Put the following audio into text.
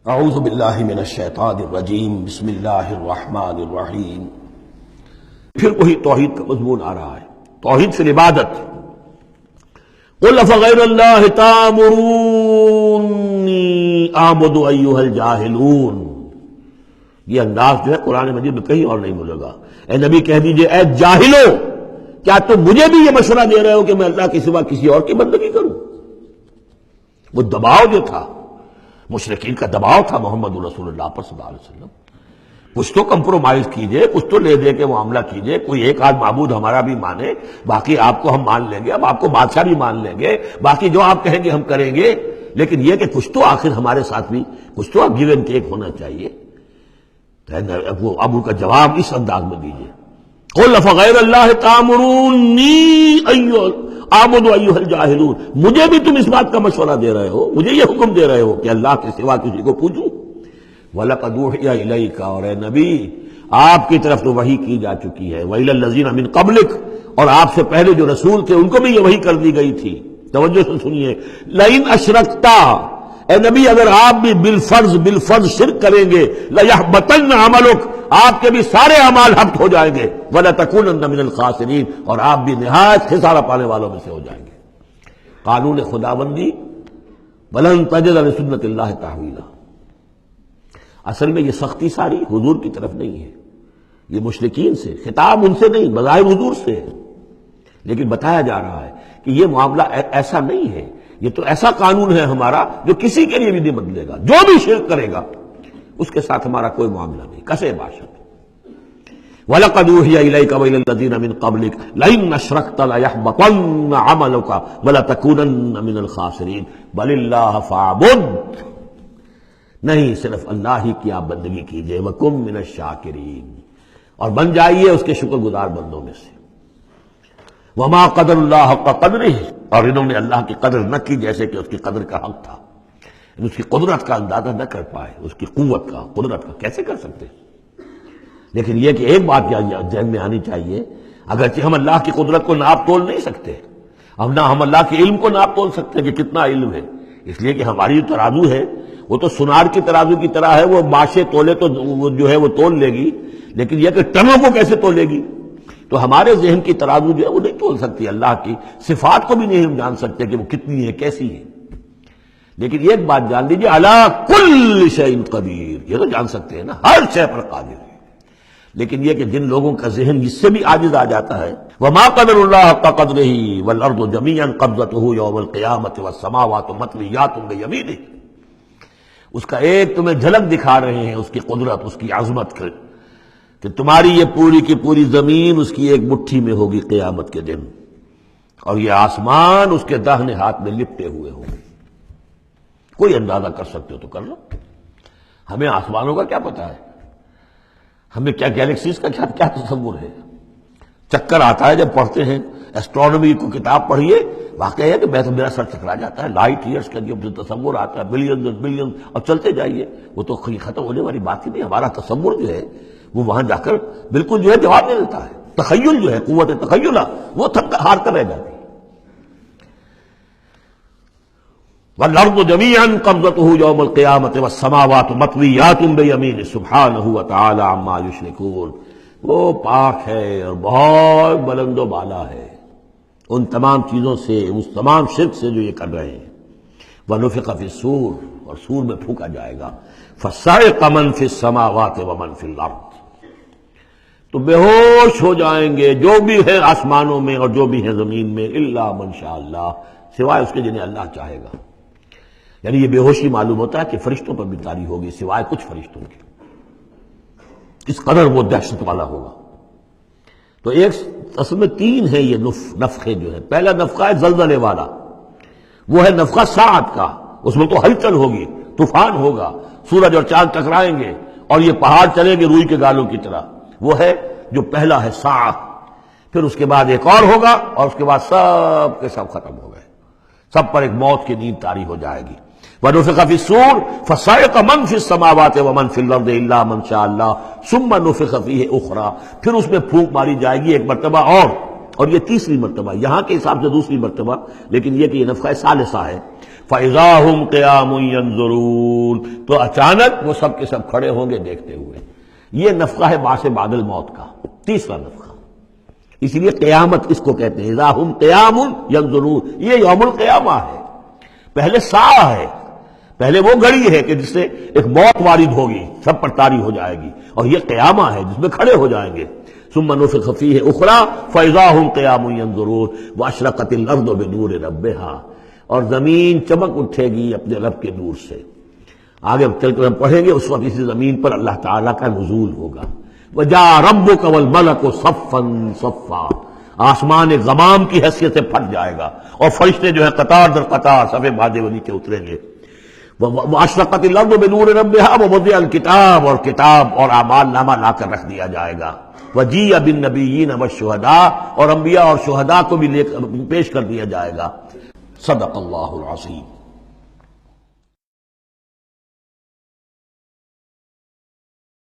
اعوذ باللہ من الشیطان الرجیم بسم اللہ الرحمن الرحیم۔ پھر وہی توحید کا مضمون آ رہا ہے، توحید فی العبادت۔ قل افغیر اللہ تأمرونی اعبد ایھا الجاہلون، یہ انداز جو ہے قرآن مجید میں کہیں اور نہیں ملے گا۔ اے نبی کہہ دیجئے اے جاہلو، کیا تم مجھے بھی یہ مشورہ دے رہے ہو کہ میں اللہ کے سوا کسی اور کی بندگی کروں؟ وہ دباؤ جو تھا، مشرکین کا دباؤ تھا محمد رسول اللہ پر صلی اللہ علیہ وسلم، کچھ تو کمپرومائز کیجئے، کچھ تو لے دے کے معاملہ کیجئے، کوئی ایک آدھ معبود ہمارا بھی مانے، باقی آپ کو ہم مان لیں گے، اب آپ کو بادشاہ بھی مان لیں گے، باقی جو آپ کہیں گے ہم کریں گے، لیکن یہ کہ کچھ تو آخر ہمارے ساتھ بھی کچھ تو گیو اینڈ ٹیک ہونا چاہیے۔ اب ان کا جواب اس انداز میں دیجئے، قل افغیر اللہ تأمرونی اعبد ایھا الجاہلون، مجھے بھی تم اس بات کا مشورہ دے رہے ہو، مجھے یہ حکم دے رہے ہو کہ اللہ کے سوا کسی کو پوجوں؟ وَلَقَدْ أُوحِيَ إِلَيْكَ، اور اے نبی آپ کی طرف تو وحی کی جا چکی ہے، وَإِلَى الَّذِينَ مِن قَبْلِكَ، اور آپ سے پہلے جو رسول تھے ان کو بھی یہ وحی کر دی گئی تھی۔ توجہ سے سنیے، لَئِنْ أَشْرَكْتَ، اے نبی اگر آپ بھی بالفرض شرک کریں گے، لَيَحْبَطَنَّ عَمَلُكَ، آپ کے بھی سارے اعمال حبط ہو جائیں گے، وَلَتَكُونَنَّ مِنَ الْخَاسِرِينَ، اور آپ بھی نہایت خسارہ پانے والوں میں سے ہو جائیں گے۔ قانون خداوندی وَلَن تَجِدَ لِسُنَّتِ اللَّهِ تَحْوِيلًا، اصل میں یہ سختی ساری حضور کی طرف نہیں ہے، یہ مشرکین سے، خطاب ان سے نہیں، بظاہر حضور سے ہے، لیکن بتایا جا رہا ہے کہ یہ معاملہ ایسا نہیں ہے، یہ تو ایسا قانون ہے ہمارا جو کسی کے لیے بھی نہیں بدلے گا، جو بھی شرک کرے گا اس کے ساتھ ہمارا کوئی معاملہ نہیں، کسے باشد۔ وَلَقَدْ أُوحِيَ إِلَيْكَ وَإِلَى الَّذِينَ مِن قَبْلِكَ لَئِنْ أَشْرَكْتَ لَيَحْبَطَنَّ عَمَلُكَ وَلَتَكُونَنَّ مِنَ الْخَاسِرِينَ بَلِ اللَّهَ فَاعْبُدْ، نہیں صرف اللہ ہی کی آپ بندگی کیجئے، وَكُن مِنَ الشَّاكِرِينَ، اور بن جائیے اس کے شکر گزار بندوں میں سے۔ وَمَا قَدَرُ اللَّهَ حَقَّ قَدْرِهِ، اور انہوں نے اللہ کی قدر نہ کی جیسے کہ اس کی قدر کا حق تھا، اس کی قدرت کا اندازہ نہ کر پائے، اس کی قوت کا، قدرت کا کیسے کر سکتے؟ لیکن یہ کہ ایک بات ذہن میں آنی چاہیے، اگرچہ ہم اللہ کی قدرت کو ناپ تول نہیں سکتے، ہم اللہ کے علم کو ناپ تول سکتے کہ کتنا علم ہے، اس لیے کہ ہماری جو ترازو ہے وہ تو سونار کی ترازو کی طرح ہے، وہ ماشے تولے تو وہ جو ہے وہ تول لے گی، لیکن یہ کہ ٹنوں کو کیسے تولے گی؟ تو ہمارے ذہن کی ترازو جو ہے وہ نہیں تول سکتی، اللہ کی صفات کو بھی نہیں ہم جان سکتے کہ وہ کتنی ہے، کیسی ہے۔ لیکن ایک بات جان لیجیے، علی کل شیء قدیر، یہ تو جان سکتے ہیں نا، ہر شے پر قادر ہے، لیکن یہ کہ جن لوگوں کا ذہن اس سے بھی عاجز آ جاتا ہے، وما قدر اللہ حق قدرہ والارض جمیعا قبضتہ یوم القیامۃ والسماوات مطویات بیمینہ، اس کا ایک تمہیں جھلک دکھا رہے ہیں، اس کی قدرت، اس کی عظمت کہ تمہاری یہ پوری کی پوری زمین اس کی ایک مٹھی میں ہوگی قیامت کے دن، اور یہ آسمان اس کے داہنے ہاتھ میں لپٹے ہوئے ہوں گے۔ کوئی اندازہ کر سکتے ہو تو کر لو، ہمیں آسمانوں کا کیا پتا ہے، ہمیں کیا گیلیکسیز کا کیا تصور ہے؟ چکر آتا ہے جب پڑھتے ہیں ایسٹرونومی کو کتاب پڑھیے، واقعہ ہے کہ میرا سر چکرا جاتا ہے، لائٹ ایئرس کا جو تصور آتا ہے، بلینز اور بلینز، اور چلتے جائیے، وہ تو ختم ہونے والی بات ہی نہیں، ہمارا تصور جو ہے وہ وہاں جا کر بالکل جو ہے جواب نہیں دیتا ہے، تخیل جو ہے، قوت تخیلہ وہ تھک ہار کر رہ جاتی ہے۔ وَالْأَرْضُ جَمِيعًا قَبْضَتُهُ يَوْمَ الْقِيَامَةِ وَالسَّمَاوَاتُ مَطْوِيَّاتٌ بِيَمِينِهِ سُبْحَانَهُ وَتَعَالَىٰ عَمَّا يُشْرِكُونَ، وہ پاک ہے اور بہت بلند و بالا ہے ان تمام چیزوں سے، اس تمام شرک سے جو یہ کر رہے ہیں۔ وَنُفِخَ فِي الصُّورِ، اور سور میں پھونکا جائے گا، فَصَعِقَ مَن فِي السَّمَاوَاتِ وَمَن فِي الْأَرْضِ، تو بے ہوش ہو جائیں گے جو بھی ہیں آسمانوں میں اور جو بھی ہیں زمین میں، الا من شاء اللہ، سوائے اس کے جنہیں اللہ چاہے گا۔ یعنی یہ بے ہوشی معلوم ہوتا ہے کہ فرشتوں پر بھی طاری ہوگی، سوائے کچھ فرشتوں کے، اس قدر وہ دہشت والا ہوگا۔ تو ایک اصل میں تین ہے یہ نفخے جو ہے، پہلا نفخہ ہے زلزلے والا، وہ ہے نفخہ ساعت کا، اس میں تو ہلچل ہوگی، طوفان ہوگا، سورج اور چاند ٹکرائیں گے اور یہ پہاڑ چلیں گے روئی کے گالوں کی طرح، وہ ہے جو پہلا ہے ساعہ۔ پھر اس کے بعد ایک اور ہوگا، اور اس کے بعد سب کے سب ختم ہو گئے، سب پر ایک موت کی نیند طاری ہو جائے گی۔ وَنُفِخَ فِي الصُّورِ فَصَعِقَ مَن فِي السَّمَاوَاتِ وَمَن فِي الْأَرْضِ إِلَّا مَن شَاءَ اللَّهُ ثُمَّ نُفِخَ فِيهِ أُخْرَىٰ، پھر اس میں پھونک ماری جائے گی ایک مرتبہ اور یہ تیسری مرتبہ، یہاں کے حساب سے دوسری مرتبہ، لیکن یہ کہ یہ نفخہ ثالثہ ہے۔ فَإِذَا هُمْ قِيَامٌ يَنظُرُونَ، تو اچانک وہ سب کے سب کھڑے ہوں گے دیکھتے ہوئے۔ یہ نفخہ ہے بعث بعد الموت کا، تیسرا نفخہ، اسی لیے قیامت اس کو کہتے ہیں اذا ہم قیام ینظرون، یہ یوم القیامہ ہے۔ پہلے ساعہ ہے، پہلے وہ گھڑی ہے کہ جس سے ایک موت وارد ہوگی، سب پر طاری ہو جائے گی، اور یہ قیامہ ہے جس میں کھڑے ہو جائیں گے۔ ثم نفخ فیہ اخری فاذا ہم قیام ینظرون واشرقت الارض بنور ربها، اور زمین چمک اٹھے گی اپنے رب کے نور سے۔ آگے چل کر ہم پڑھیں گے، اس وقت اسی زمین پر اللہ تعالیٰ کا نزول ہوگا۔ وجاء ربک والملک صفا صفا، آسمان ایک غمام کی حیثیت سے پھٹ جائے گا، اور فرشتے جو ہے قطار در قطار صفے بھاجے وہ نیچے اتریں گے۔ واشرقت الارض بنور ربها ووضع الکتاب، اور کتاب اور اعمال نامہ لا کر رکھ دیا جائے گا۔ وجیء بالنبیین والشہداء، اور انبیاء اور شہداء کو بھی پیش کر دیا جائے گا۔ صدق اللہ العظیم۔